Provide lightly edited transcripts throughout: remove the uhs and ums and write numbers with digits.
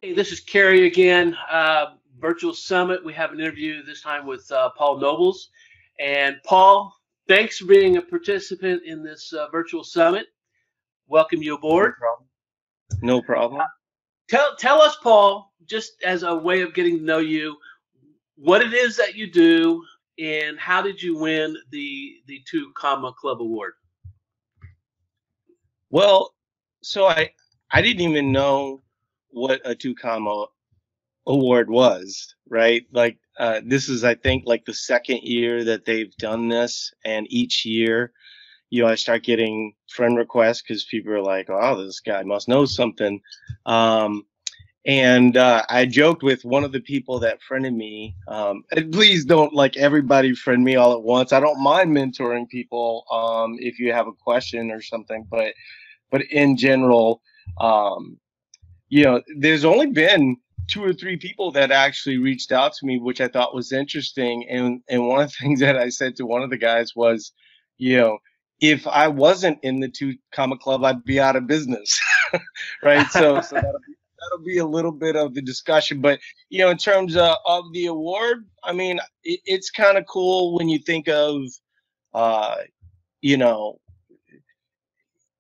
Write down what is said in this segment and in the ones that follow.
Hey, this is Kerry again. Virtual Summit. We have an interview this time with Paul Nobles. And Paul, thanks for being a participant in this virtual summit. Welcome you aboard. No problem. Tell us, Paul, just as a way of getting to know you, what it is that you do, and how did you win the 2 Comma Club Award? Well, so I didn't even know what a 2 Comma Award was, right? Like this is, I think, like the second year that they've done this, and each year, I start getting friend requests because people are like, "Oh, this guy must know something." And I joked with one of the people that friended me, and please don't like everybody friend me all at once. I don't mind mentoring people if you have a question or something, but in general, there's only been 2 or 3 people that actually reached out to me, which I thought was interesting. And one of the things that I said to one of the guys was, if I wasn't in the 2 Comma Club, I'd be out of business, right? So that'll be a little bit of the discussion. But, in terms of the award, I mean, it's kind of cool when you think of,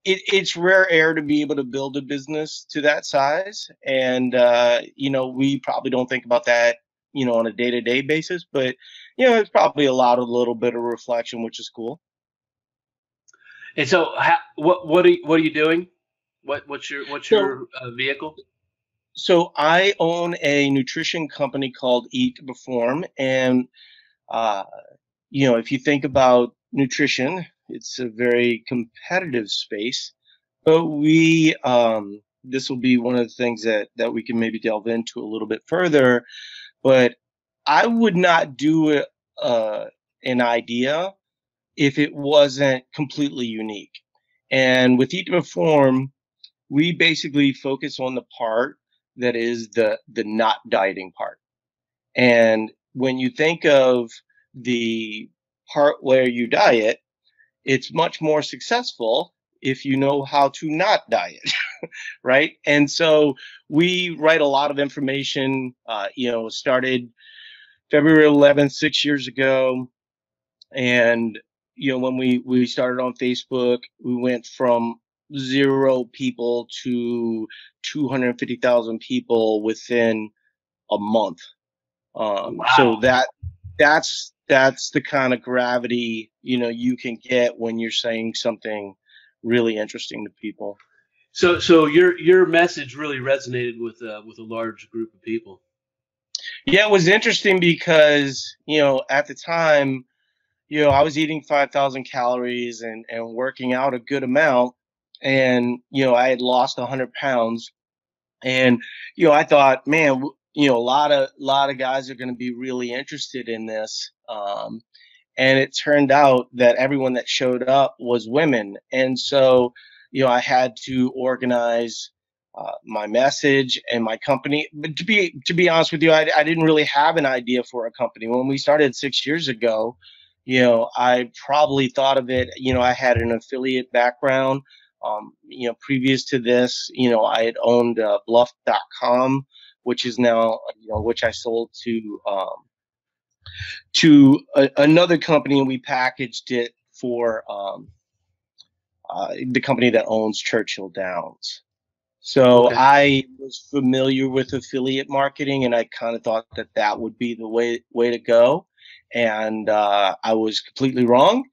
it's rare air to be able to build a business to that size. And, we probably don't think about that, on a day-to-day basis. But, it's probably allowed a little bit of reflection, which is cool. And so, what are you doing? What's your vehicle? So I own a nutrition company called Eat to Perform, and if you think about nutrition, it's a very competitive space. But this will be one of the things that we can maybe delve into a little bit further. But I would not do an idea if it wasn't completely unique. And with Eat to Perform, we basically focus on the part that is the not dieting part. And when you think of the part where you diet, it's much more successful if you know how to not diet, right? And so we write a lot of information, started February 11th, 6 years ago. And when we started on Facebook, we went from 0 people to 250,000 people within a month. Wow. So that's the kind of gravity you can get when you're saying something really interesting to people. So your message really resonated with a large group of people. Yeah, it was interesting because at the time, I was eating 5,000 calories and working out a good amount. And, I had lost 100 pounds. And, I thought, man, a lot of guys are going to be really interested in this. And it turned out that everyone that showed up was women. And so, I had to organize my message and my company. But to be honest with you, I didn't really have an idea for a company. When we started 6 years ago, I probably thought of it, I had an affiliate background. Previous to this, I had owned bluff.com, which is now, which I sold to another company, and we packaged it for the company that owns Churchill Downs. So okay. I was familiar with affiliate marketing, and I kind of thought that would be the way to go. And I was completely wrong.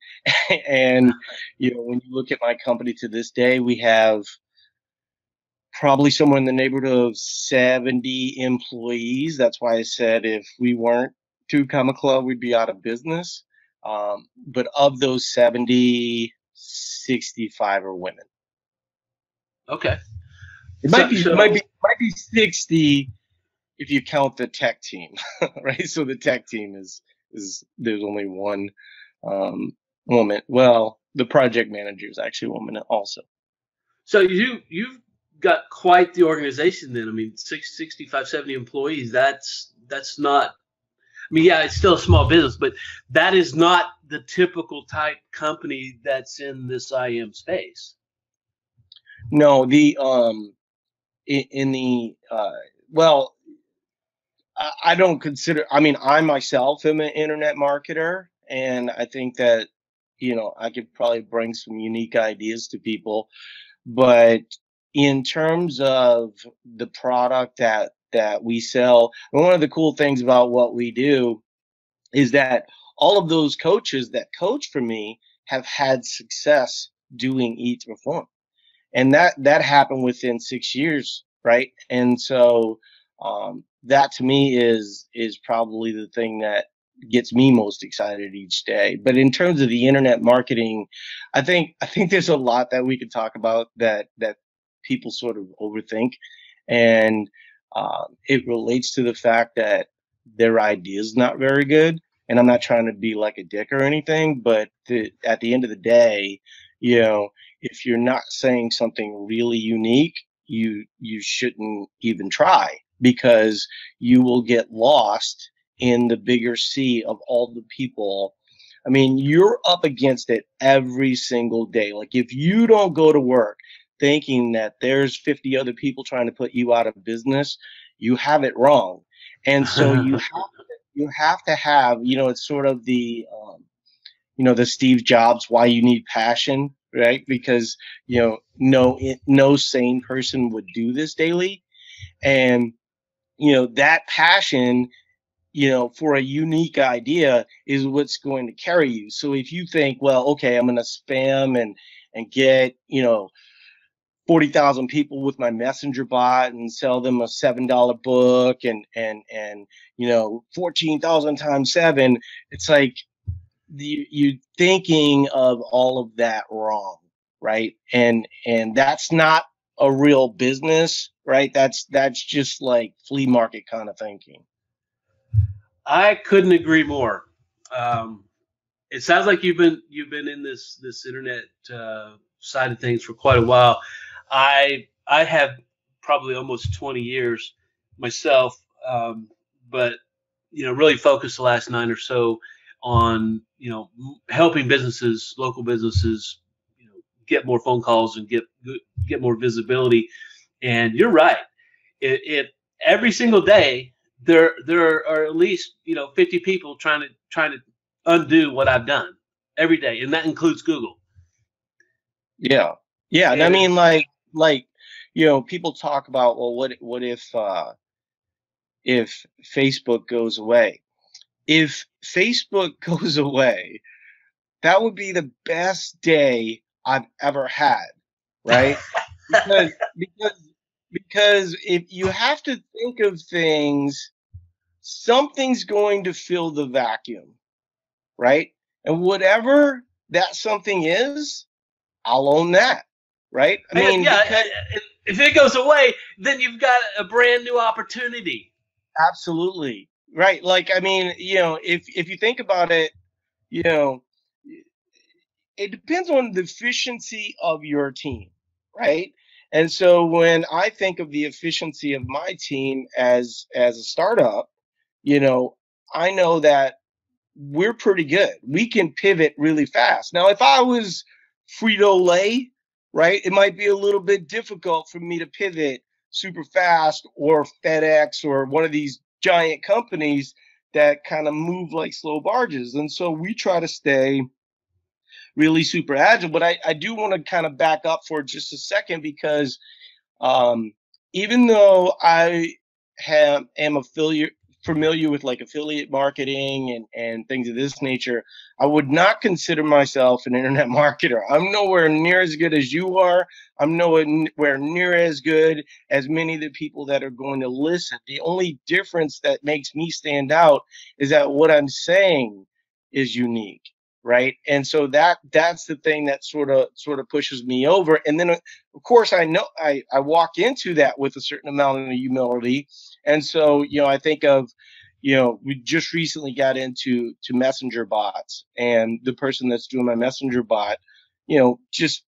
And when you look at my company to this day, we have probably somewhere in the neighborhood of 70 employees. That's why I said if we weren't 2 Comma Club, we'd be out of business. But of those 70, 65 are women. Okay. It might be 60 if you count the tech team, right? So the tech team is there's only one woman. Well, the project manager is actually a woman also. So you've got quite the organization then. I mean, 65, 70 employees. That's not. I mean, yeah, it's still a small business, but that is not the typical type company that's in this IM space. No, the in the well, I don't consider. I mean, I myself am an internet marketer, and I think that I could probably bring some unique ideas to people. But in terms of the product that we sell, one of the cool things about what we do is that all of those coaches that coach for me have had success doing Eat to Perform, and that happened within 6 years, right? And so that to me is probably the thing that gets me most excited each day. But in terms of the internet marketing, I think there's a lot that we could talk about that people sort of overthink, and it relates to the fact that their idea is not very good. And I'm not trying to be like a dick or anything, but at the end of the day, you know, if you're not saying something really unique, you shouldn't even try, because you will get lost in the bigger sea of all the people. I mean, you're up against it every single day. Like, if you don't go to work thinking that there's 50 other people trying to put you out of business, you have it wrong. And so you have to have, it's sort of the Steve Jobs, why you need passion, right? Because no sane person would do this daily, and that passion, for a unique idea is what's going to carry you. So if you think, well, okay, I'm going to spam and get 40,000 people with my messenger bot and sell them a $7 book and 14,000 times seven, it's like you thinking of all of that wrong, right? And that's not a real business, right? That's just like flea market kind of thinking. I couldn't agree more. Um, it sounds like you've been in this internet side of things for quite a while. I have probably almost 20 years myself, but really focused the last nine or so on helping businesses, local businesses, get more phone calls and get more visibility. And you're right. It every single day there are at least 50 people trying to undo what I've done every day, and that includes Google. Yeah. Yeah. And I And mean, like, people talk about, well, what if Facebook goes away? If Facebook goes away, that would be the best day I've ever had, right? Because because because if you have to think of things, something's going to fill the vacuum, right? And whatever that something is, I'll own that, right? I mean, yeah, because if it goes away, then you've got a brand new opportunity. absolutely right. Like, I mean, if you think about it, you know, it depends on the efficiency of your team, right? And so when I think of the efficiency of my team as a startup, you know, I know that we're pretty good. We can pivot really fast. Now, if I was Frito Lay, right, it might be a little bit difficult for me to pivot super fast, or FedEx, or one of these giant companies that kind of move like slow barges. And so we try to stay really super agile. But I do want to kind of back up for just a second, because um, even though I am familiar with like affiliate marketing and things of this nature, I would not consider myself an internet marketer. I'm nowhere near as good as you are. I'm nowhere near as good as many of the people that are going to listen. The only difference that makes me stand out is that what I'm saying is unique, right? And so that's the thing that sort of pushes me over. And then of course I know I walk into that with a certain amount of humility. And so I think of, we just recently got into messenger bots, and the person that's doing my messenger bot, just,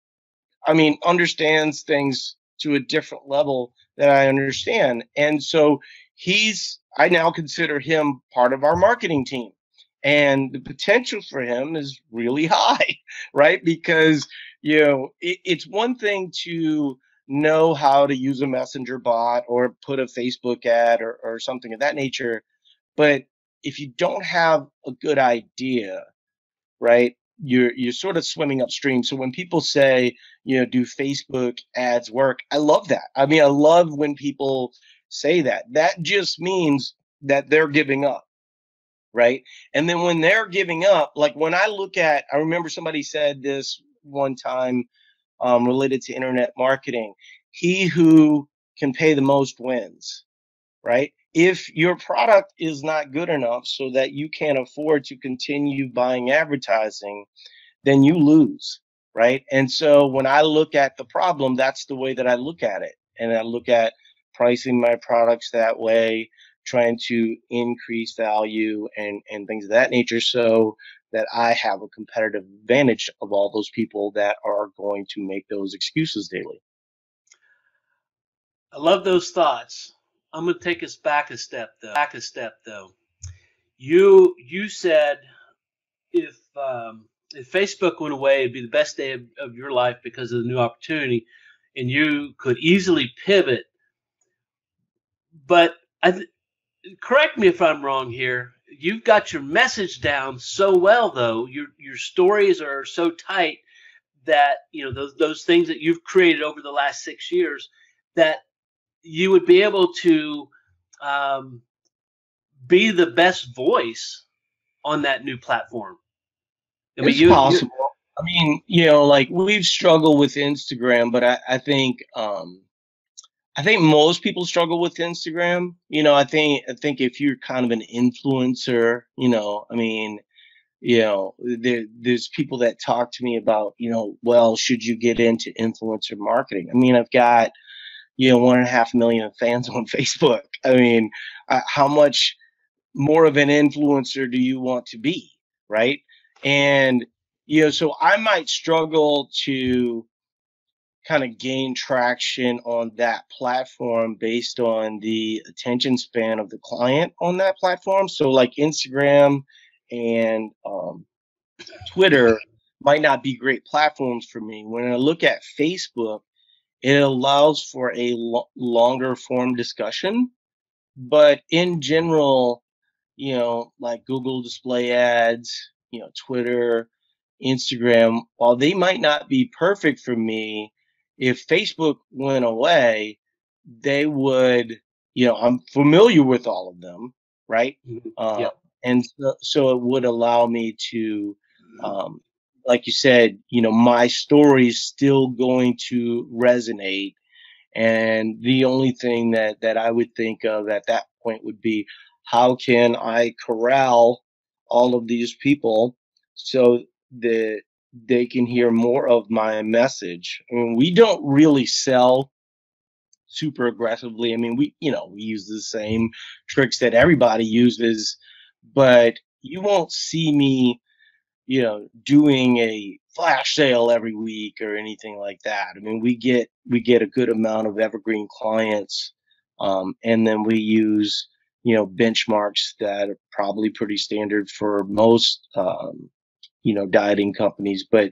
I mean, understands things to a different level that I understand. And so I now consider him part of our marketing team. And the potential for him is really high, right? Because, it's one thing to know how to use a messenger bot or put a Facebook ad or something of that nature. But if you don't have a good idea, right, you're sort of swimming upstream. So when people say, do Facebook ads work? I love that. I mean, I love when people say that. That just means that they're giving up, right? And then when they're giving up, like when I remember somebody said this one time, related to internet marketing, he who can pay the most wins, right? If your product is not good enough so that you can't afford to continue buying advertising, then you lose, right? And so when I look at the problem, that's the way that I look at it. And I look at pricing my products that way, trying to increase value and things of that nature so that I have a competitive advantage of all those people that are going to make those excuses daily. I love those thoughts. I'm going to take us back a step though. You said if Facebook went away, it'd be the best day of your life because of the new opportunity, and you could easily pivot. But correct me if I'm wrong here. You've got your message down so well, though. Your stories are so tight that those things that you've created over the last 6 years, that you would be able to um, be the best voice on that new platform. I mean, It's possible. I mean, like we've struggled with Instagram, but I think most people struggle with Instagram. I think if you're kind of an influencer, I mean, there's people that talk to me about, well, should you get into influencer marketing? I mean, I've got, 1.5 million fans on Facebook. I mean, how much more of an influencer do you want to be, right? And, so I might struggle to kind of gain traction on that platform based on the attention span of the client on that platform. So like Instagram and Twitter might not be great platforms for me. When I look at Facebook, it allows for a longer form discussion, but in general, like Google display ads, Twitter, Instagram, while they might not be perfect for me, if Facebook went away, they would, I'm familiar with all of them, right? Uh, yeah. and so it would allow me to, um, like you said, my story is still going to resonate, and the only thing that I would think of at that point would be, how can I corral all of these people so that they can hear more of my message? I mean, we don't really sell super aggressively. I mean, we use the same tricks that everybody uses, but you won't see me, doing a flash sale every week or anything like that. I mean, we get a good amount of evergreen clients, and then we use, benchmarks that are probably pretty standard for most, dieting companies. But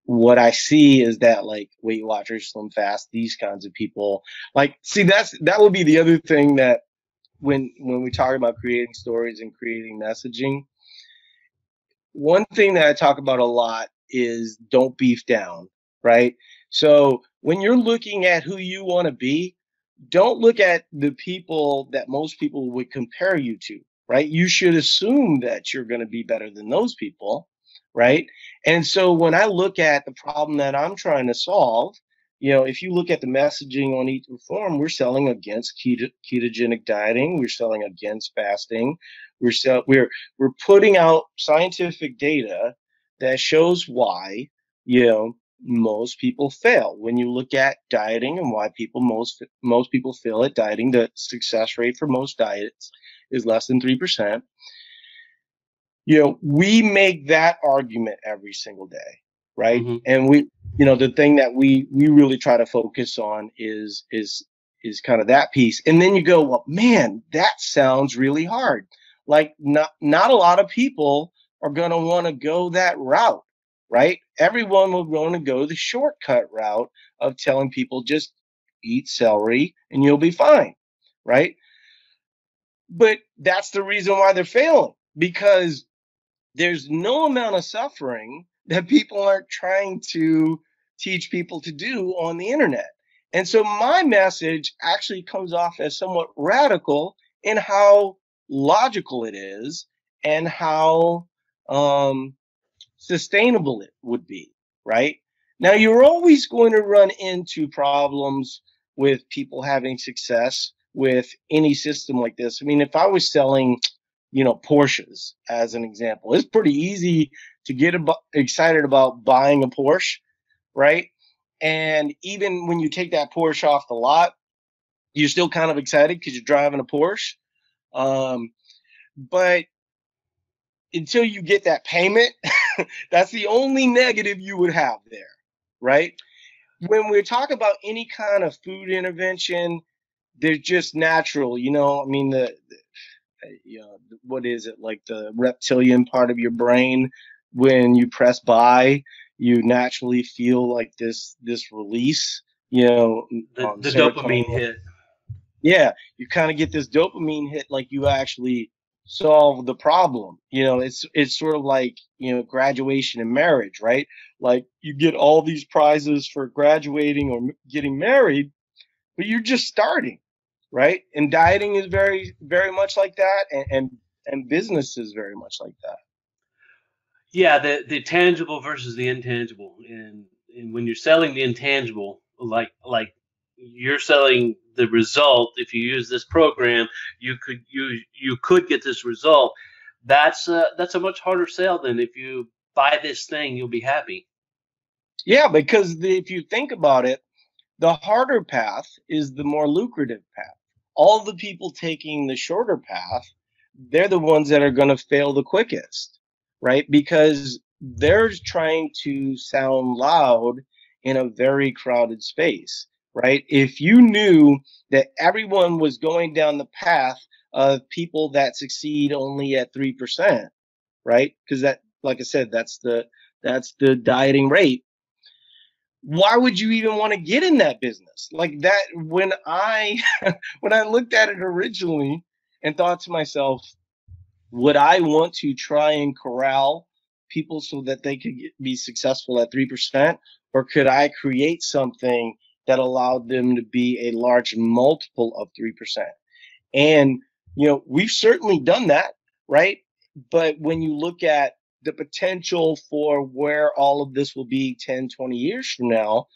what I see is that like Weight Watchers, Slim Fast, these kinds of people, like, see, that would be the other thing that when we talk about creating stories and creating messaging, one thing that I talk about a lot is don't beef down, right? So when you're looking at who you want to be, don't look at the people that most people would compare you to, right? You should assume that you're going to be better than those people, right? And so when I look at the problem that I'm trying to solve, if you look at the messaging on Eat to Perform, we're selling against ketogenic dieting, we're selling against fasting, we're putting out scientific data that shows why, most people fail. When you look at dieting and why most people fail at dieting, the success rate for most diets is less than 3%. We make that argument every single day, right? Mm-hmm. And the thing that we really try to focus on is kind of that piece. And then you go, well, man, that sounds really hard. Like not a lot of people are going to want to go that route. right? Everyone will want to go the shortcut route of telling people just eat celery and you'll be fine, right? But that's the reason why they're failing, because there's no amount of suffering that people aren't trying to teach people to do on the internet. And so my message actually comes off as somewhat radical in how logical it is and how sustainable it would be, right? Now, you're always going to run into problems with people having success with any system like this. I mean, if I was selling, Porsches as an example, it's pretty easy to get excited about buying a Porsche, right? And even when you take that Porsche off the lot, you're still kind of excited because you're driving a Porsche. Um, but until you get that payment, that's the only negative you would have there, right? When we talk about any kind of food intervention, they're just natural, I mean, what is it, like the reptilian part of your brain, when you press buy, you naturally feel like this release, on The dopamine serotonin. hit. Yeah, you kind of get this dopamine hit, like you actually solve the problem. It's sort of like, graduation in marriage, right? Like you get all these prizes for graduating or getting married, but you're just starting, right? And dieting is very, very much like that, and business is very much like that. Yeah, the tangible versus the intangible, and when you're selling the intangible, like you're selling the result. If you use this program, you could get this result. That's a much harder sell than if you buy this thing, you'll be happy. Yeah, because if you think about it, the harder path is the more lucrative path. All the people taking the shorter path, they're the ones that are going to fail the quickest, right? Because they're trying to sound loud in a very crowded space, right? If you knew that everyone was going down the path of people that succeed only at 3%, right? Because that, like I said, that's the dieting rate. Why would you even want to get in that business like that? When I when I looked at it originally and thought to myself, would I want to try and corral people so that they could be successful at 3%, or could I create something that allowed them to be a large multiple of 3%? And we've certainly done that, right? But when you look at the potential for where all of this will be 10, 20 years from now,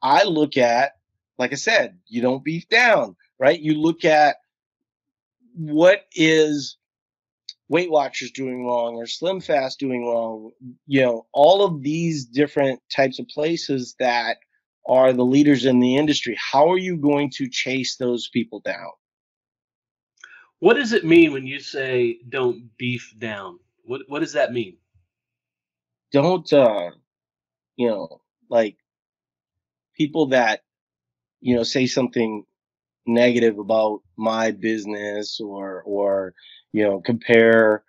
I look at, like I said, you don't beef down, right? You look at what is Weight Watchers doing wrong or Slim Fast doing wrong, all of these different types of places that are the leaders in the industry. How are you going to chase those people down? What does it mean when you say don't beef down? What does that mean? Don't, like people that, say something negative about my business, or compare,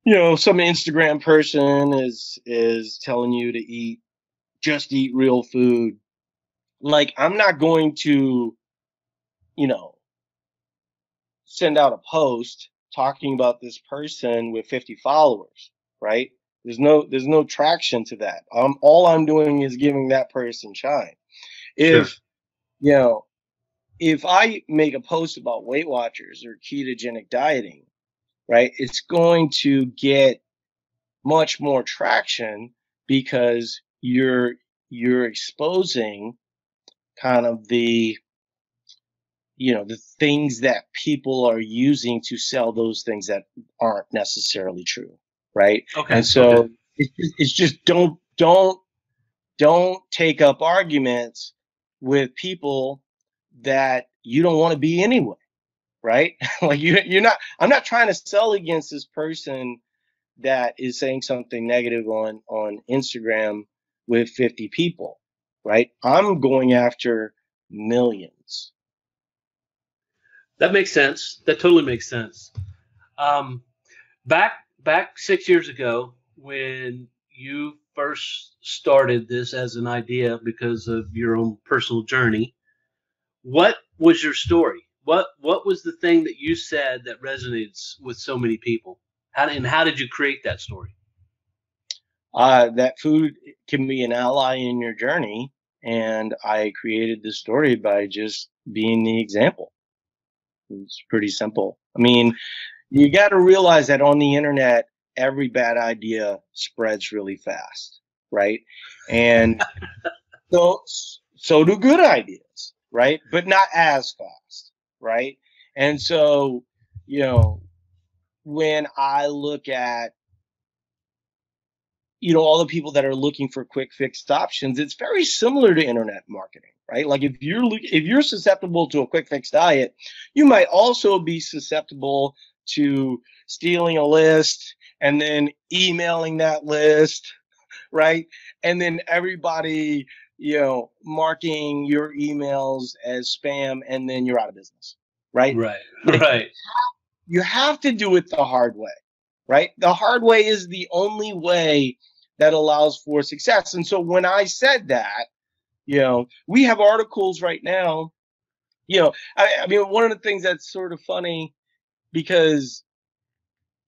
some Instagram person is telling you to eat real food. Like, I'm not going to, you know send out a post talking about this person with 50 followers, right? There's no traction to that. All I'm doing is giving that person shine. Sure. If you know if I make a post about Weight Watchers or ketogenic dieting, right, it's going to get much more traction because you're exposing kind of the things that people are using to sell those things that aren't necessarily true, right? And Okay. Okay. so it's just don't take up arguments with people that you don't want to be anyway, right? Like, you're not. I'm not trying to sell against this person that is saying something negative on Instagram with 50 people, right? I'm going after millions. That makes sense. That totally makes sense. Um, back 6 years ago, when you first started this as an idea because of your own personal journey, what was your story? What was the thing that you said that resonates with so many people? How did you create that story? That food can be an ally in your journey, and I created this story by just being the example. It's pretty simple. I mean, you got to realize that on the internet, every bad idea spreads really fast, right? And so so do good ideas, right? But not as fast, right? And so, you know, when I look at all the people that are looking for quick fixed options, it's very similar to internet marketing, right? Like if you're susceptible to a quick fix diet, you might also be susceptible to stealing a list and then emailing that list, right? And then everybody, marking your emails as spam, and then you're out of business, right? Right, Like right, you have to do it the hard way, right? The hard way is the only way that allows for success. And so when I said that, we have articles right now, I mean, one of the things that's sort of funny because,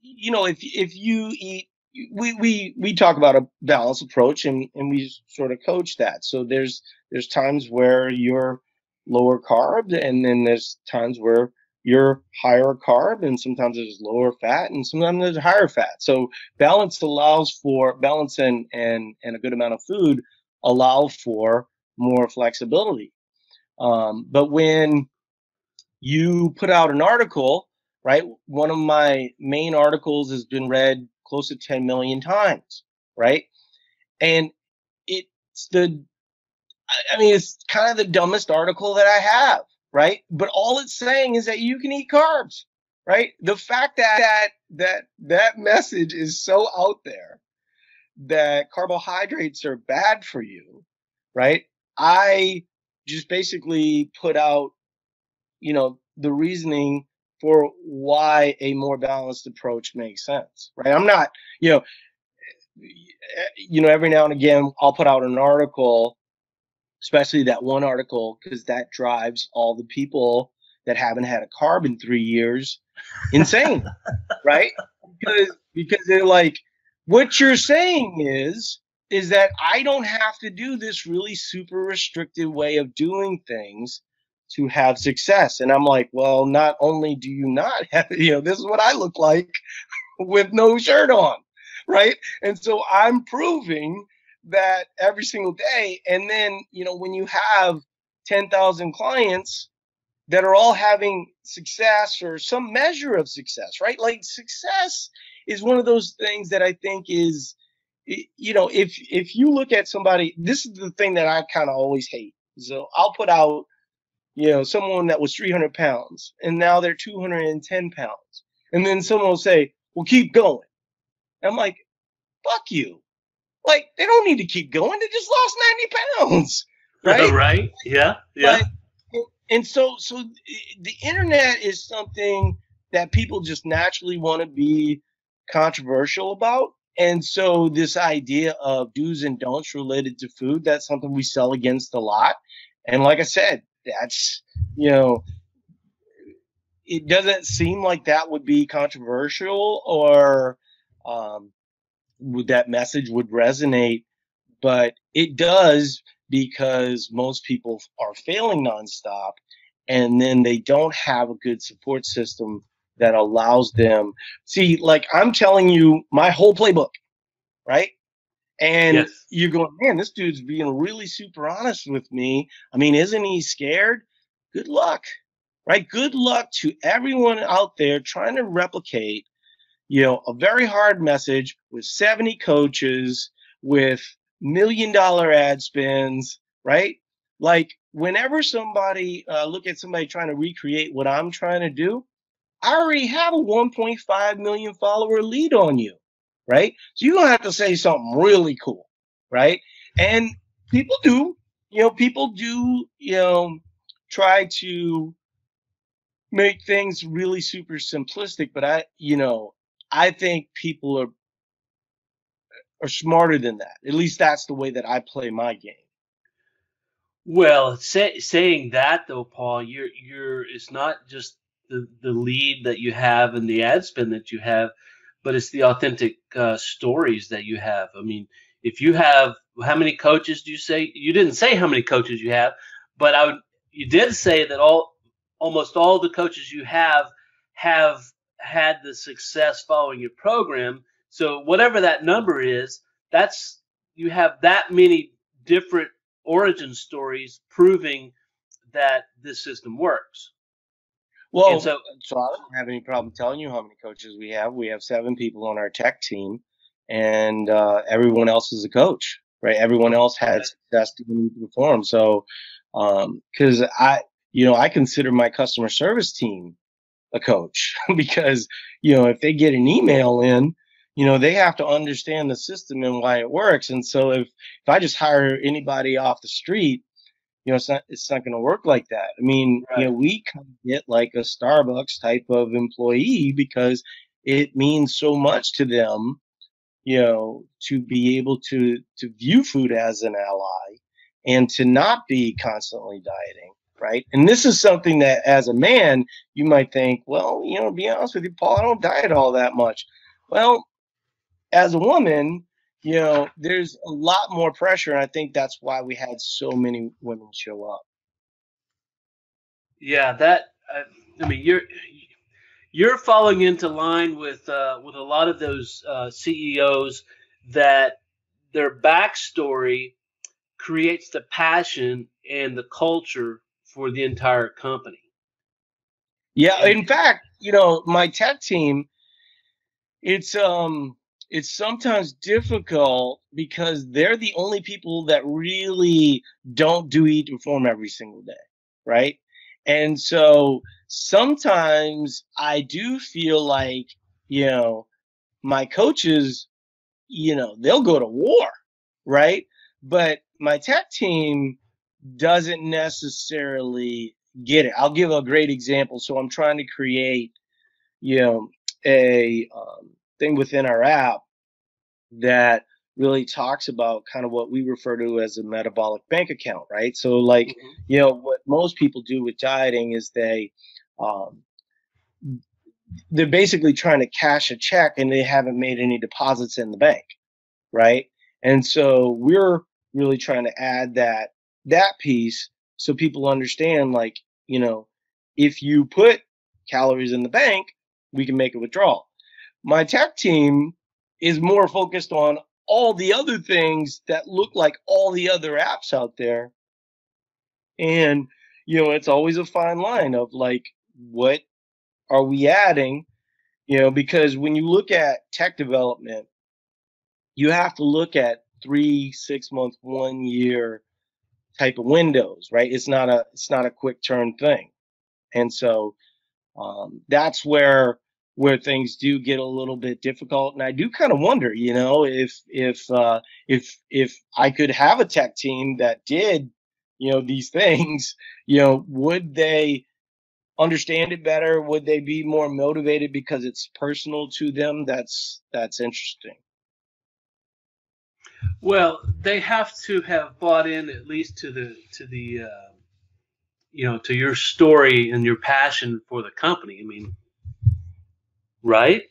if you eat, we talk about a balanced approach, and we sort of coach that. So there's times where you're lower carb, and then there's times where you're higher carb, and sometimes there's lower fat, and sometimes there's higher fat. So balance, and a good amount of food allow for more flexibility. But when you put out an article, right? One of my main articles has been read close to 10 million times, right? And it's it's kind of the dumbest article that I have, right? But all it's saying is that you can eat carbs, right? The fact that message is so out there that carbohydrates are bad for you, right? I just basically put out the reasoning for why a more balanced approach makes sense, right? I'm not, every now and again I'll put out an article, especially that one article, because that drives all the people that haven't had a carb in 3 years insane, right? Because they're like, what you're saying is that I don't have to do this really super restrictive way of doing things to have success. And I'm like, well, not only do you not have, this is what I look like with no shirt on, right? And so I'm proving that every single day. And then, when you have 10,000 clients that are all having success or some measure of success, right? Like success is one of those things that I think is, if you look at somebody, this is the thing that I kind of always hate. So I'll put out, someone that was 300 pounds and now they're 210 pounds. And then someone will say, well, keep going. I'm like, fuck you. Like, they don't need to keep going. They just lost 90 pounds, right? right. Yeah, yeah. Like, and so the internet is something that people just naturally want to be controversial about. And so this idea of do's and don'ts related to food, that's something we sell against a lot. And like I said, that's, it doesn't seem like that would be controversial or that message would resonate, but it does because most people are failing nonstop, and then they don't have a good support system that allows them. See, like I'm telling you my whole playbook, right? And Yes. you're going, man, this dude's being really super honest with me. I mean, isn't he scared? Good luck, right? Good luck to everyone out there trying to replicate, a very hard message with 70 coaches, with $1 million ad spends, right? Like whenever somebody look at somebody trying to recreate what I'm trying to do, I already have a 1.5 million follower lead on you, right? So you're gonna have to say something really cool, right? And people do, try to make things really super simplistic, but I think people are smarter than that. At least that's the way that I play my game. Well, saying that though, Paul, you're it's not just the lead that you have and the ad spend that you have, but it's the authentic stories that you have. I mean, if you have how many coaches do you say? You didn't say how many coaches you have, but you did say that almost all the coaches you have had the success following your program. So whatever that number is, that's you have that many different origin stories proving that this system works. And Well, so, so I don't have any problem telling you how many coaches we have. We have 7 people on our tech team, and everyone else is a coach, right? Everyone else had success doing the form. So, because I consider my customer service team a coach because, if they get an email in, they have to understand the system and why it works. And so if I just hire anybody off the street, it's not going to work like that. I mean, right. we kind of get like a Starbucks type of employee because it means so much to them, to be able to view food as an ally and to not be constantly dieting, right? And this is something that as a man, you might think, well, to be honest with you, Paul, I don't diet all that much. Well, as a woman, there's a lot more pressure, and I think that's why we had so many women show up. Yeah, that I mean, you're falling into line with a lot of those CEOs that their backstory creates the passion and the culture for the entire company. Yeah, And in fact, my tech team, it's it's sometimes difficult because they're the only people that really don't do eat and perform every single day, right? And so sometimes I do feel like, my coaches, they'll go to war, right? But my tech team doesn't necessarily get it. I'll give a great example. So I'm trying to create, you know, a thing within our app that really talks about kind of what we refer to as a metabolic bank account, right? So, like, mhm. what most people do with dieting is um, they're basically trying to cash a check and they haven't made any deposits in the bank, right? And so we're really trying to add that piece so people understand, like, if you put calories in the bank, we can make a withdrawal. My tech team is more focused on all the other things that look like all the other apps out there. And, it's always a fine line of like, what are we adding? Because when you look at tech development, you have to look at 3, 6 month, 1 year type of windows, right? It's not a quick turn thing. And so that's where things do get a little bit difficult. And I do kind of wonder, if I could have a tech team that did, these things, would they understand it better? Would they be more motivated because it's personal to them? That's interesting. Well, they have to have bought in at least to the to your story and your passion for the company. I mean, right?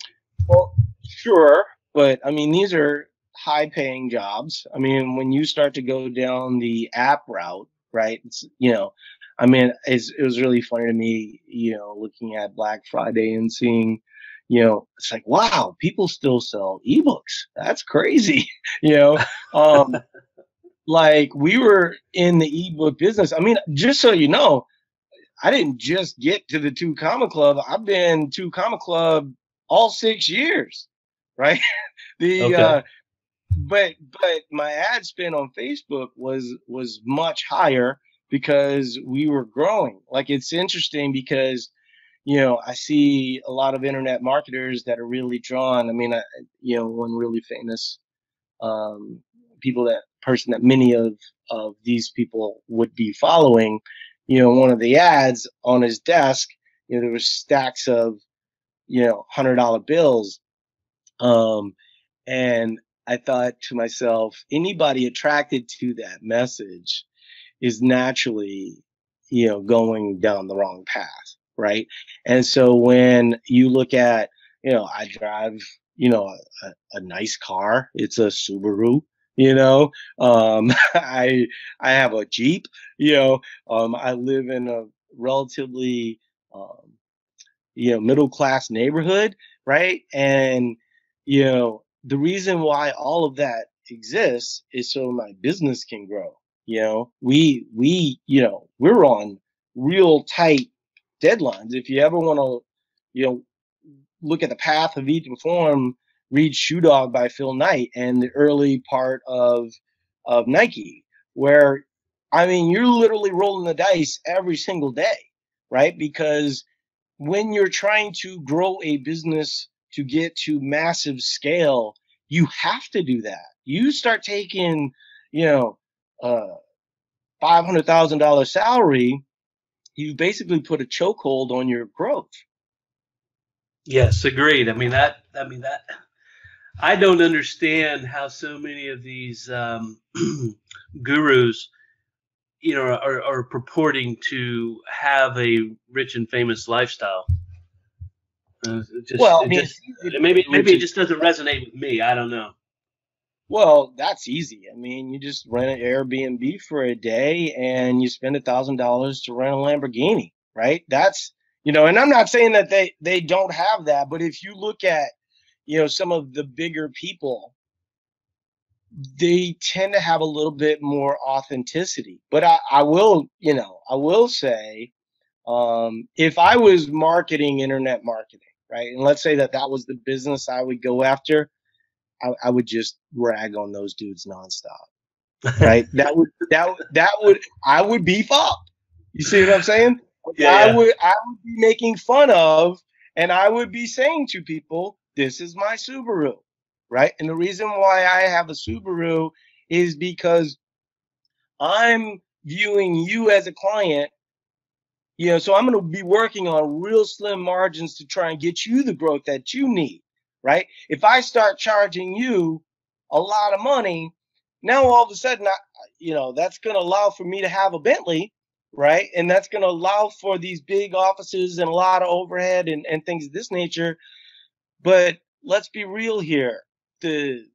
Well, sure, but I mean, these are high paying jobs. I mean, when you start to go down the app route, right? I mean, it was really funny to me, looking at Black Friday and seeing, it's like, wow, people still sell ebooks. That's crazy. you know, um, like we were in the ebook business. I mean, just so you know, I didn't just get to the Two Comma Club. I've been to Comma Club all 6 years, right? the Okay. but my ad spend on Facebook was much higher because we were growing. Like, it's interesting because I see a lot of internet marketers that are really drawn. I mean, one really famous um, person that many of these people would be following. One of the ads on his desk, there was stacks of $100 bills, um, and I thought to myself, anybody attracted to that message is naturally, going down the wrong path, right? And so when you look at, I drive, a nice car. It's a Subaru, you know. I I have a Jeep, I live in a relatively um, middle class neighborhood, right? And the reason why all of that exists is so my business can grow. We're on real tight deadlines. If you ever want to, look at the path of each reform, read Shoe Dog by Phil Knight and the early part of Nike, where I mean you're literally rolling the dice every single day, right? Because when you're trying to grow a business to get to massive scale, you have to do that. You start taking, you know, $500,000 salary, you basically put a chokehold on your growth. Yes, agreed. I mean that. I don't understand how so many of these gurus, are purporting to have a rich and famous lifestyle. It just, Well, I it mean, just, it's easy to maybe, say maybe rich it and just doesn't resonate with me. I don't know. well, that's easy. I mean, you just rent an Airbnb for a day and you spend $1,000 to rent a Lamborghini, right? That's, and I'm not saying that they don't have that, but if you look at, some of the bigger people, they tend to have a little bit more authenticity. But I will say, if I was marketing internet marketing, right, and let's say that was the business I would go after, I would just rag on those dudes nonstop, right? That would I would beef up. You see what I'm saying? Yeah, I yeah. would I would be making fun of, and I would be saying to people, "This is my Subaru," right? And the reason why I have a Subaru is because I'm viewing you as a client. So I'm going to be working on real slim margins to try and get you the growth that you need, right? If I start charging you a lot of money, now all of a sudden, that's going to allow for me to have a Bentley, right? And that's going to allow for these big offices and a lot of overhead and things of this nature. But let's be real here. The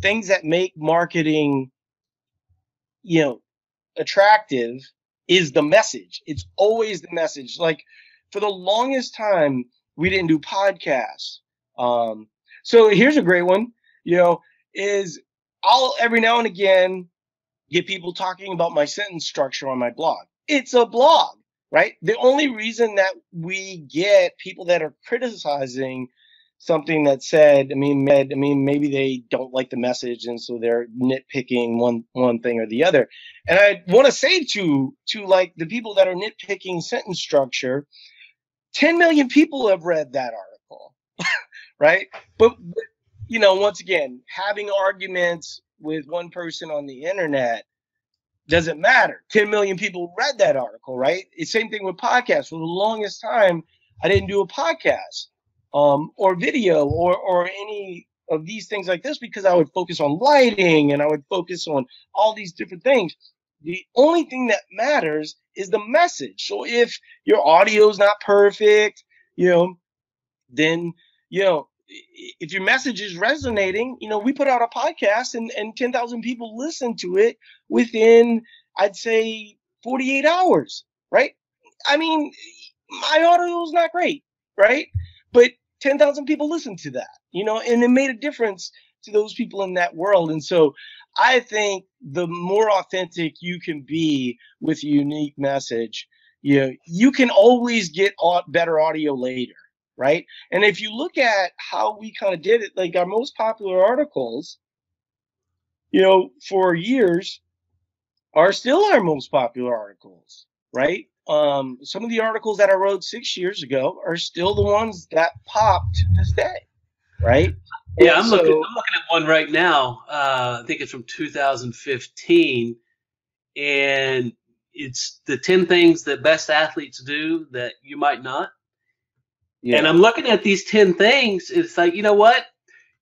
things that make marketing, you know, attractive is the message. It's always the message. Like for the longest time, we didn't do podcasts. So here's a great one. You know, is I'll every now and again get people talking about my sentence structure on my blog. It's a blog, right? The only reason that we get people that are criticizing something that said, maybe they don't like the message, and so they're nitpicking one thing or the other. And I want to say to like the people that are nitpicking sentence structure, 10 million people have read that article, right? But once again, having arguments with one person on the internet doesn't matter. 10 million people read that article, right? It's same thing with podcasts. For the longest time, I didn't do a podcast or video or any of these things like this because I would focus on lighting and I would focus on all these different things. The only thing that matters is the message. So if your audio is not perfect, then, if your message is resonating, we put out a podcast and 10,000 people listen to it within, I'd say, 48 hours, right? I mean, my audio is not great, right? But 10,000 people listened to that, and it made a difference to those people in that world. And so I think the more authentic you can be with a unique message, you can always get better audio later, right? And if you look at how we kind of did it, like our most popular articles, for years are still our most popular articles, right? Some of the articles that I wrote 6 years ago are still the ones that pop to this day, right? Yeah, And I'm looking. so, I'm looking at one right now. I think it's from 2015, and it's the 10 things that best athletes do that you might not. And yeah, I'm looking at these 10 things. It's like, you know what?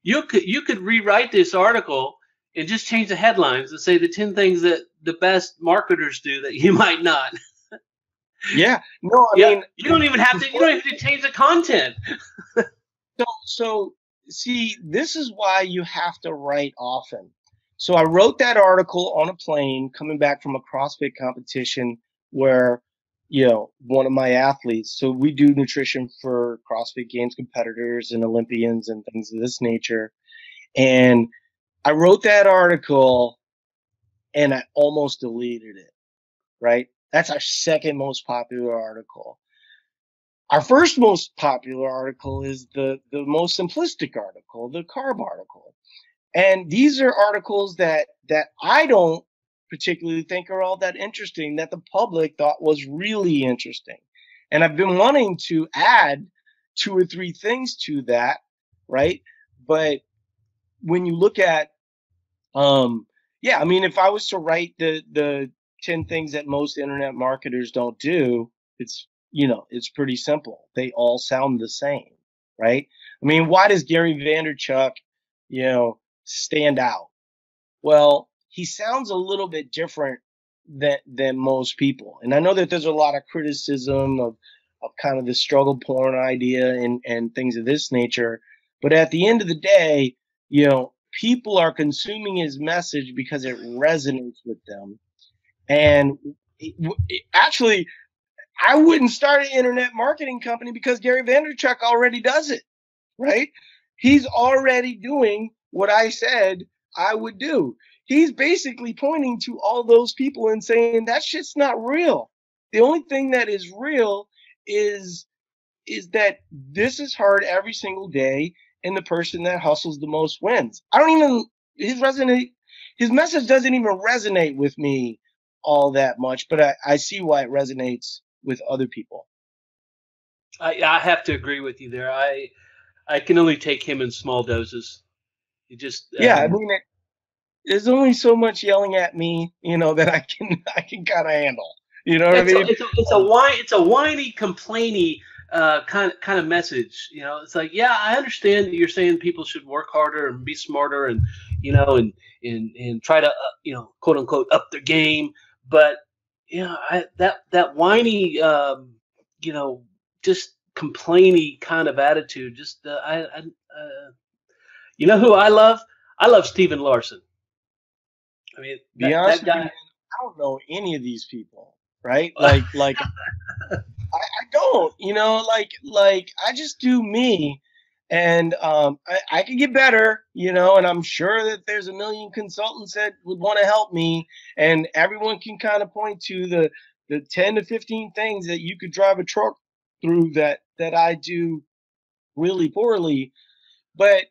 you could rewrite this article and just change the headlines and say the 10 things that the best marketers do that you might not. Yeah. No, I Yeah, mean, you don't even have to. You don't have to change the content. so see, this is why you have to write often. So I wrote that article on a plane coming back from a CrossFit competition where, one of my athletes, so we do nutrition for CrossFit Games competitors and Olympians and things of this nature. And I wrote that article and I almost deleted it, right? That's our second most popular article. Our first most popular article is the most simplistic article, the carb article. And these are articles that I don't particularly think are all that interesting, that the public thought was really interesting. And I've been wanting to add 2 or 3 things to that, right? But when you look at yeah, I mean, if I was to write the 10 things that most internet marketers don't do, it's pretty simple. They all sound the same, right? I mean, why does Gary Vaynerchuk, stand out? Well, he sounds a little bit different than most people. And I know that there's a lot of criticism of kind of the struggle porn idea and things of this nature. But at the end of the day, people are consuming his message because it resonates with them. And actually, I wouldn't start an internet marketing company because Gary Vaynerchuk already does it, right? He's already doing what I said I would do. He's basically pointing to all those people and saying that shit's not real. The only thing that is real is is that this is hard every single day, and the person that hustles the most wins. I don't even his message doesn't even resonate with me all that much, but I see why it resonates with other people. I have to agree with you there. I can only take him in small doses. He just Yeah, I mean, there's only so much yelling at me, that I can kind of handle. You know what I it's a mean? it's a it's a whine it's a whiny, complainy kind of message. It's like, yeah, I understand that you're saying people should work harder and be smarter, and and try to quote unquote up their game, but that whiny you know just complainy kind of attitude. Just who I love? I love Steven Larson. I mean, Be honest that with you, guy. man, I don't know any of these people, right? Like I don't, like I just do me, and I can get better, and I'm sure that there's a million consultants that would want to help me, and everyone can kind of point to the 10 to 15 things that you could drive a truck through that I do really poorly, but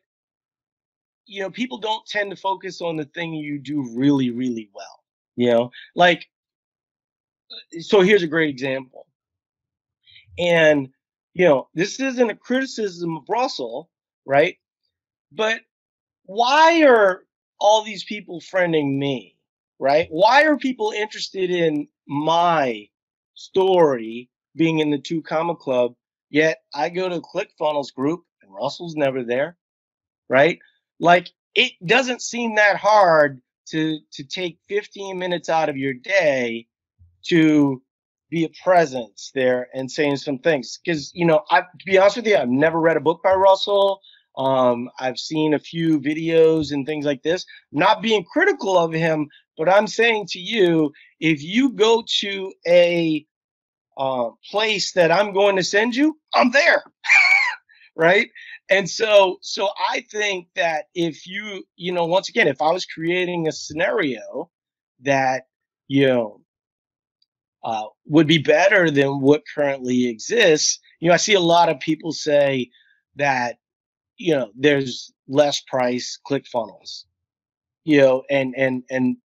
people don't tend to focus on the thing you do really, really well. Like, so here's a great example. And, this isn't a criticism of Russell, right? But why are all these people friending me, right? Why are people interested in my story being in the 2 Comma Club, yet I go to Clickfunnels group and Russell's never there, right? Like, it doesn't seem that hard to take 15 minutes out of your day to be a presence there and saying some things. Because, to be honest with you, I've never read a book by Russell. I've seen a few videos and things like this. Not being critical of him, but I'm saying to you, if you go to a place that I'm going to send you, I'm there, right? And so I think that if once again, if I was creating a scenario that you know would be better than what currently exists. I see a lot of people say that, there's less price ClickFunnels, and,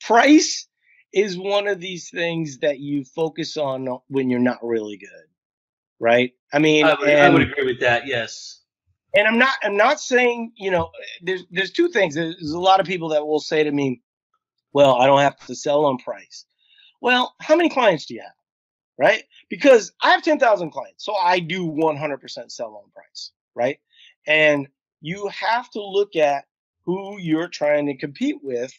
price is one of these things that you focus on when you're not really good. Right. I mean, I would agree with that. Yes. and I'm not saying, there's 2 things. There's a lot of people that will say to me, well, I don't have to sell on price. Well, how many clients do you have? Right? Because I have 10,000 clients, so I do 100% sell on price, right? And you have to look at who you're trying to compete with.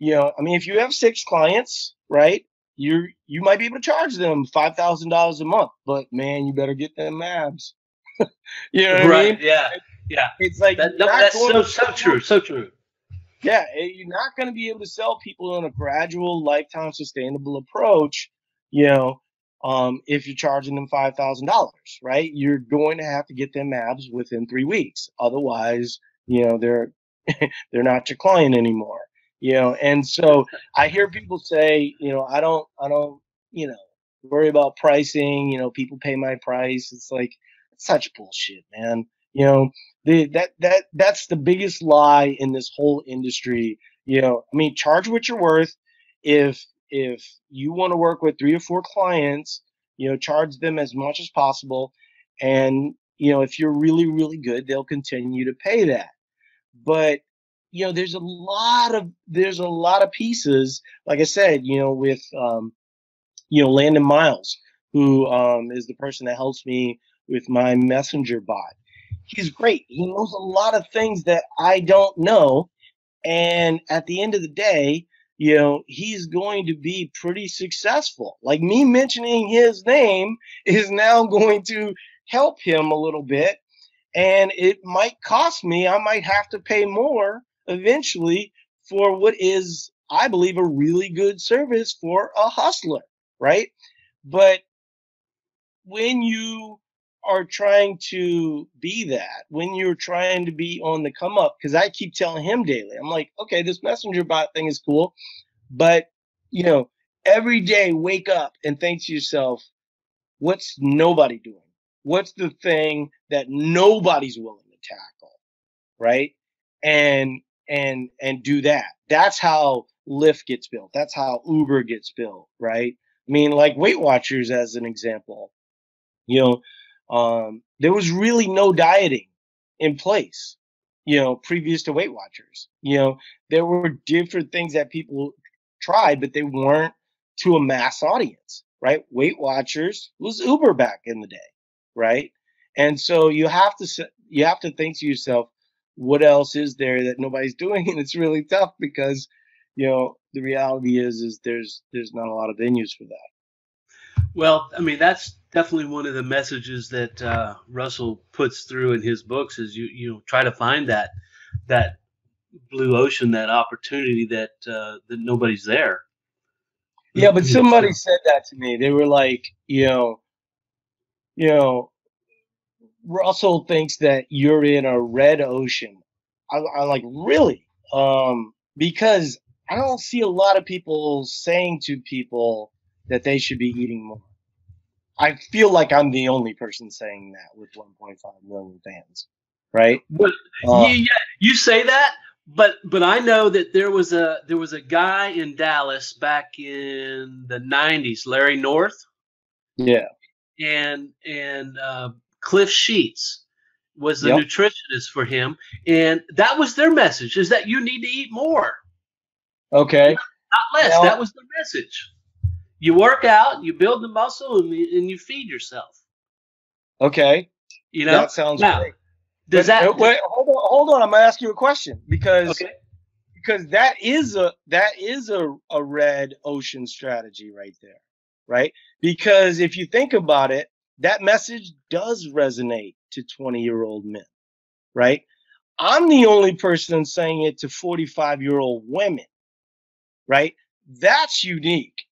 I mean, if you have 6 clients, right, you might be able to charge them $5,000 a month, but man, you better get them abs. You know what I Right. mean? Yeah. Yeah. It's like That you're no, not that's going to so true. So true. yeah, you're not going to be able to sell people on a gradual, lifetime, sustainable approach, you know, if you're charging them $5,000, right? You're going to have to get them abs within 3 weeks. Otherwise, they're they're not your client anymore. And so I hear people say, I don't, you know, worry about pricing. People pay my price. It's like it's such bullshit, man. You know, that's the biggest lie in this whole industry. I mean, charge what you're worth. If you want to work with 3 or 4 clients, charge them as much as possible. And if you're really, really good, they'll continue to pay that. But there's a lot of pieces, like I said, with Landon Miles, who is the person that helps me with my messenger bot. He's great. He knows a lot of things that I don't know. And at the end of the day, he's going to be pretty successful. Like, me mentioning his name is now going to help him a little bit. And it might cost me, I might have to pay more eventually for what is, I believe, a really good service for a hustler, right? But when you are trying to be that, when you're trying to be on the come up, because I keep telling him daily, I'm like, okay, this messenger bot thing is cool, but you know, every day wake up and think to yourself, what's nobody doing? What's the thing that nobody's willing to tackle, right? And do that. That's how Lyft gets built. That's how Uber gets built, right? I mean, like Weight Watchers as an example. There was really no dieting in place, previous to Weight Watchers. There were different things that people tried, but they weren't to a mass audience, right? Weight Watchers was Uber back in the day, right? And so you have to think to yourself, what else is there that nobody's doing? And it's really tough because, the reality is there's not a lot of venues for that. Well, I mean, that's definitely one of the messages that Russell puts through in his books is you try to find that blue ocean, that opportunity that nobody's there. Yeah, but somebody So, said that to me. They were like, you know, Russell thinks that you're in a red ocean. I'm like, really? Because I don't see a lot of people saying to people that they should be eating more. I feel like I'm the only person saying that with 1.5 million fans, right? but Uh, yeah, you say that, but I know that there was a guy in Dallas back in the '90s, Larry North, yeah. and Cliff Sheets was the Yep. nutritionist for him, and that was their message: is that you need to eat more, Okay. not less. Now, That was the message. You work out, you build the muscle, and you feed yourself. okay. You know. That sounds Now, great. does But that? wait, hold on. I'm gonna ask you a question Okay. because that is a red ocean strategy right there, right? Because if you think about it, that message does resonate to 20-year-old men, right? I'm the only person saying it to 45-year-old women, right? That's unique.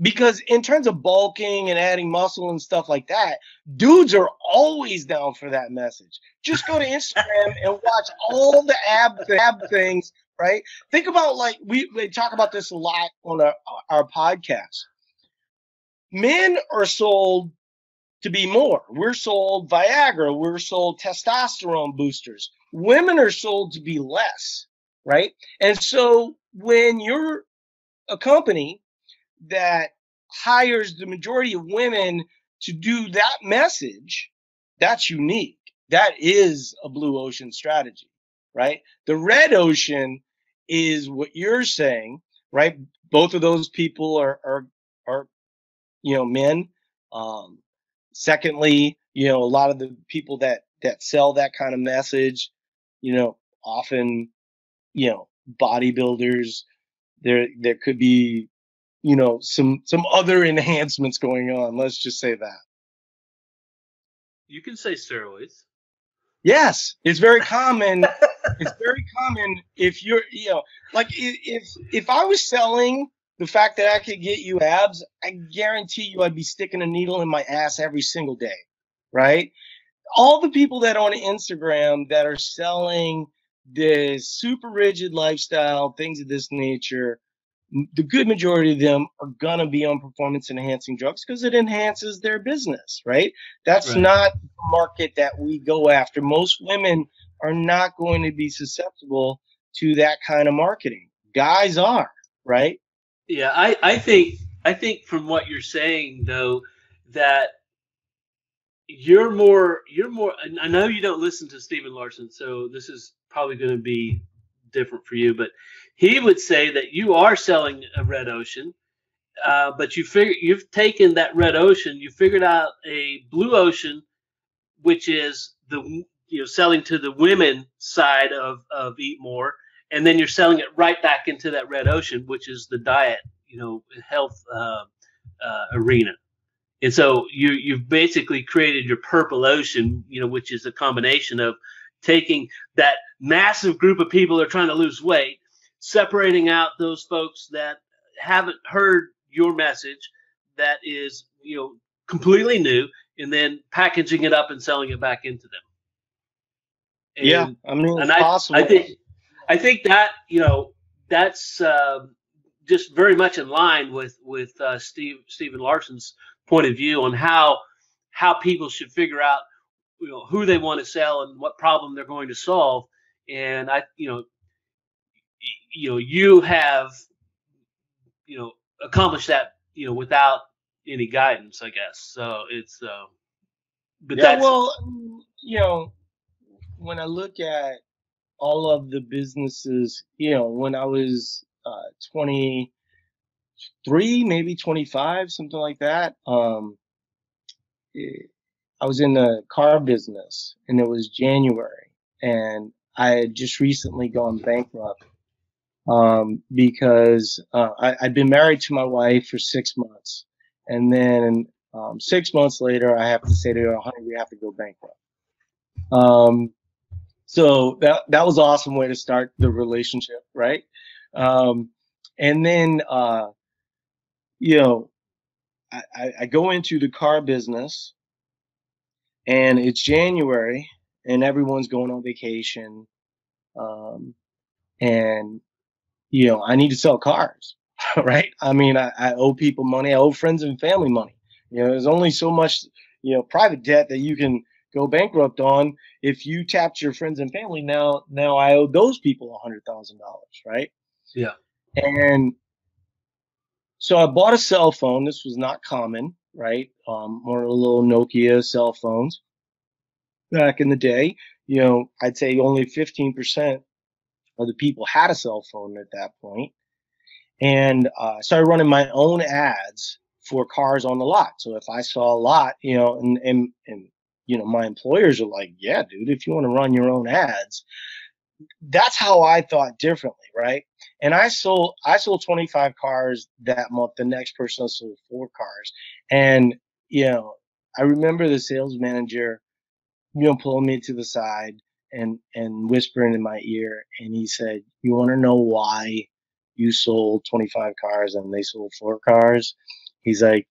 Because in terms of bulking and adding muscle and stuff like that, dudes are always down for that message. Just go to Instagram and watch all the ab things, right? Think about, like, we talk about this a lot on our podcast. Men are sold to be more. We're sold Viagra. We're sold testosterone boosters. Women are sold to be less, right? And so when you're a company that hires the majority of women to do that message, that's unique. That is a blue ocean strategy, right? The red ocean is what you're saying, right? Both of those people are men. Um, Secondly, a lot of the people that sell that kind of message, often, bodybuilders. There could be, some other enhancements going on. Let's just say that. You can say steroids. Yes, it's very common. It's very common if you're, like if I was selling the fact that I could get you abs, I guarantee you I'd be sticking a needle in my ass every single day, right? All the people that on Instagram that are selling this super rigid lifestyle, things of this nature, the good majority of them are gonna be on performance enhancing drugs because it enhances their business, right? That's Right. not the market that we go after. Most women are not going to be susceptible to that kind of marketing. Guys are, right? Yeah, I think from what you're saying though that you're more. And I know you don't listen to Stephen Larson, so this is probably going to be different for you. But he would say that you are selling a red ocean, but you've taken that red ocean, you figured out a blue ocean, which is the selling to the women side of Eat More, and then you're selling it right back into that red ocean, which is the diet, health arena. And so you've basically created your purple ocean, which is a combination of taking that massive group of people that are trying to lose weight, separating out those folks that haven't heard your message, that is completely new, and then packaging it up and selling it back into them. Yeah, And I mean, and it's I possible. think that that's just very much in line with Stephen Larson's point of view on how people should figure out who they want to sell and what problem they're going to solve. And you have accomplished that without any guidance, I guess. So it's but Yeah, that's well, when I look at all of the businesses, when I was 23, maybe 25, something like that. eh, I was in the car business and it was January and I had just recently gone bankrupt because I'd been married to my wife for 6 months. And then 6 months later, I have to say to her, honey, we have to go bankrupt. Um, so that was an awesome way to start the relationship, right? Um, and then, you know, I go into the car business and it's January and everyone's going on vacation. Um, and, I need to sell cars, right? I mean, I owe people money. I owe friends and family money. There's only so much, private debt that you can go bankrupt on. If you tapped your friends and family, now I owe those people $100,000, right? yeah. And so I bought a cell phone. This was not common, right? One of the little Nokia cell phones back in the day. I'd say only 15% of the people had a cell phone at that point. And I started running my own ads for cars on the lot. So if I saw a lot, and my employers are like, yeah, dude, if you want to run your own ads, that's how I thought differently, right? And I sold 25 cars that month. The next person sold 4 cars. And, I remember the sales manager, pulling me to the side and whispering in my ear, and he said, "You want to know why you sold 25 cars and they sold 4 cars?" He's like,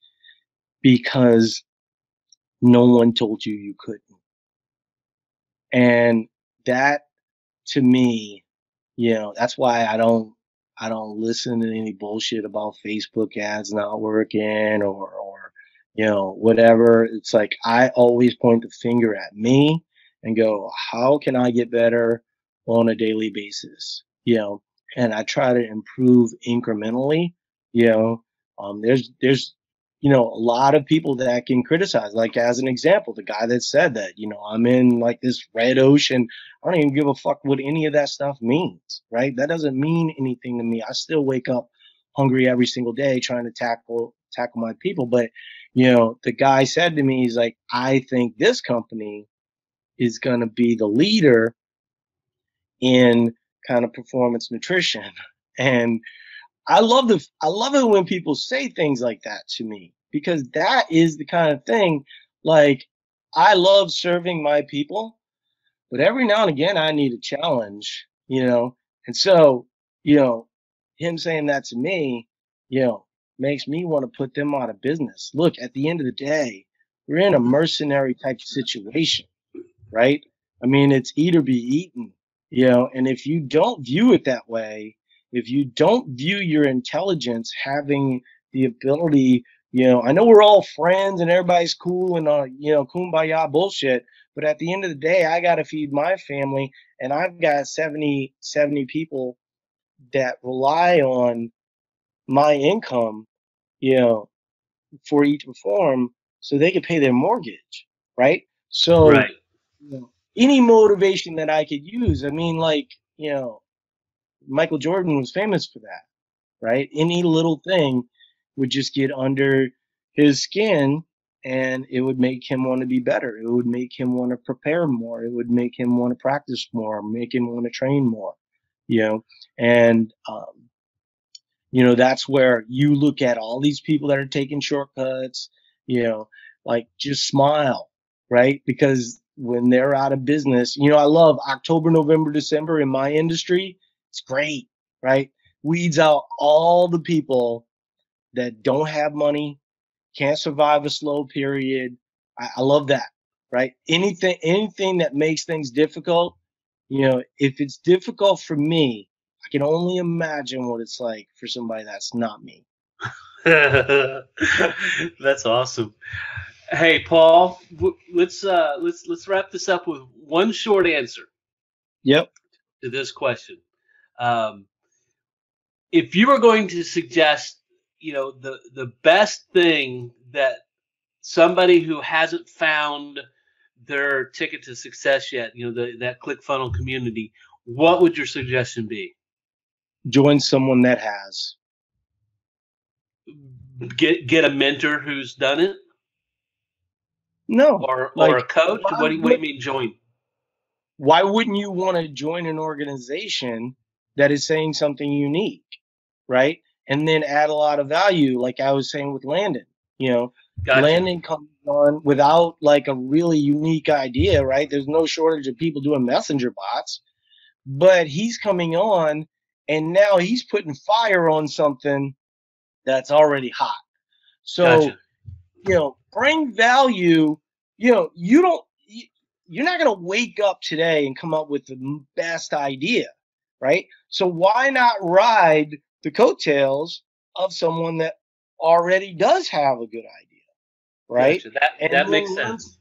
"Because no one told you you couldn't." And that, to me, that's why I don't listen to any bullshit about Facebook ads not working or whatever. It's like I always point the finger at me and go, how can I get better on a daily basis? And I try to improve incrementally. You know, there's a lot of people that can criticize. Like as an example, the guy that said that I'm in like this red ocean. I don't even give a fuck what any of that stuff means, right? That doesn't mean anything to me. I still wake up hungry every single day trying to tackle my people. But the guy said to me, he's like, I think this company is gonna be the leader in kind of performance nutrition. And I love it when people say things like that to me, because that is the kind of thing, like, I love serving my people, but every now and again I need a challenge, you know. And so, you know, him saying that to me, you know, makes me want to put them out of business. Look, at the end of the day, we're in a mercenary type situation, right? I mean, it's eat or be eaten, you know, and if you don't view it that way, if you don't view your intelligence having the ability, you know, I know we're all friends and everybody's cool and, you know, kumbaya bullshit, but at the end of the day, I got to feed my family, and I've got 70 people that rely on my income, you know, for each perform so they can pay their mortgage, right? So, Right. you know, any motivation that I could use. I mean, like, you know, Michael Jordan was famous for that, right? Any little thing would just get under his skin, and it would make him want to be better. It would make him want to prepare more. It would make him want to practice more, make him want to train more, you know? And, you know, that's where you look at all these people that are taking shortcuts, you know, like, just smile, right? Because when they're out of business, you know, I love October, November, December in my industry. It's great, right? Weeds out all the people that don't have money, can't survive a slow period. I love that, right? Anything that makes things difficult, you know, if it's difficult for me, I can only imagine what it's like for somebody that's not me. That's awesome. Hey, Paul, let's wrap this up with one short answer Yep. to this question. Um, if you were going to suggest, the best thing that somebody who hasn't found their ticket to success yet, that ClickFunnel community, what would your suggestion be? Join someone that has. Get a mentor who's done it, No, or like, a coach. What do you mean join? why wouldn't you want to join an organization that is saying something unique, right? And then add a lot of value, like I was saying with Landon. You know, Gotcha. Landon comes on without like a really unique idea, right? There's no shortage of people doing messenger bots, but he's coming on and now he's putting fire on something that's already hot. So, Gotcha. you know, bring value. You know, you're not going to wake up today and come up with the best idea, right? So why not ride the coattails of someone that already does have a good idea, right? Gotcha. That And then makes learn sense.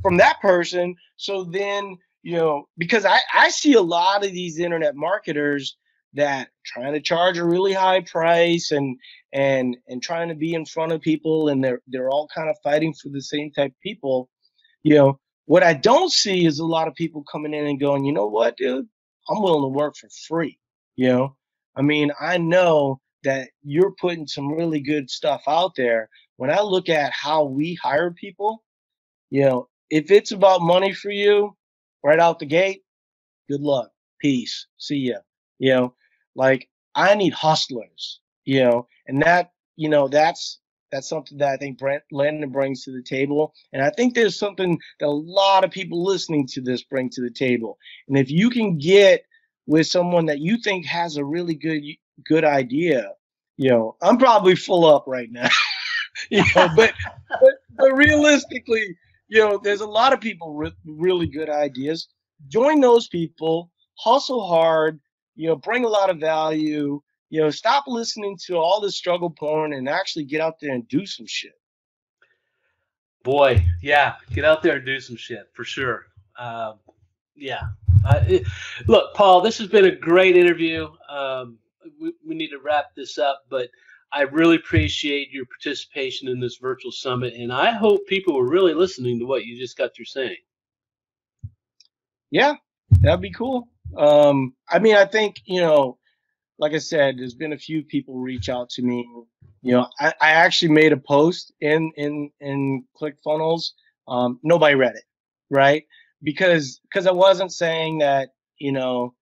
from that person. So then, you know, because I see a lot of these internet marketers that trying to charge a really high price and trying to be in front of people, and they're all kind of fighting for the same type of people. You know, what I don't see is a lot of people coming in and going, you know what, dude, I'm willing to work for free. You know, I mean, I know that you're putting some really good stuff out there. When I look at how we hire people, you know, if it's about money for you right out the gate, good luck. Peace. See ya. You know, like, I need hustlers, you know, and that, you know, that's something that I think Brent Landon brings to the table. And I think there's something that a lot of people listening to this bring to the table. And if you can get with someone that you think has a really good idea, you know, I'm probably full up right now. You know, but realistically, you know, there's a lot of people with really good ideas. Join those people, hustle hard, you know, bring a lot of value, you know, stop listening to all this struggle porn and actually get out there and do some shit. Boy, yeah, get out there and do some shit for sure. Um, yeah. Look, Paul, this has been a great interview. We need to wrap this up, but I really appreciate your participation in this virtual summit, and I hope people were really listening to what you just got through saying. Yeah, that'd be cool. I mean, I think, you know, like I said, there's been a few people reach out to me. You know, I actually made a post in ClickFunnels. Nobody read it, right? Because I wasn't saying that, you know,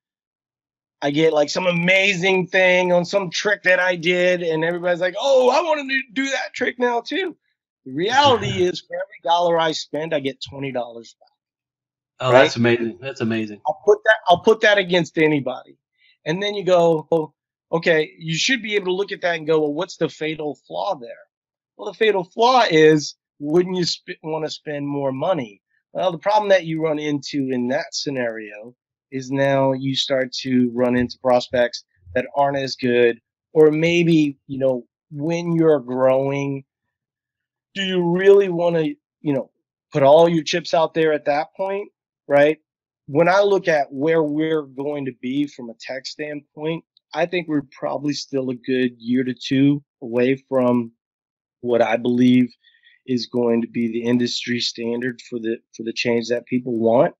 I get like some amazing thing on some trick that I did, and everybody's like, "Oh, I want to do that trick now too." The reality is, for every dollar I spend, I get $20 back. Oh, Right? that's amazing. That's amazing. I'll put that against anybody, and then you go, oh, okay, you should be able to look at that and go, well, what's the fatal flaw there? Well, the fatal flaw is, wouldn't you want to spend more money? Well, the problem that you run into in that scenario is now you start to run into prospects that aren't as good, or maybe, when you're growing, do you really want to, put all your chips out there at that point, right? When I look at where we're going to be from a tech standpoint, I think we're probably still a good year to two away from what I believe is going to be the industry standard for the change that people want.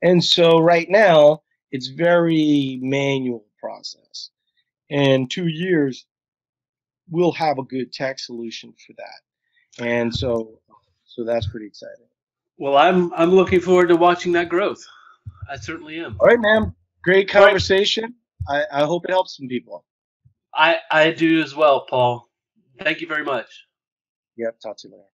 And so right now, it's very manual process. In 2 years, we'll have a good tech solution for that. And so that's pretty exciting. Well, I'm looking forward to watching that growth. I certainly am. All right, man. Great All right. conversation. I hope it helps some people. I do as well, Paul. Thank you very much. Yep. Talk to you later.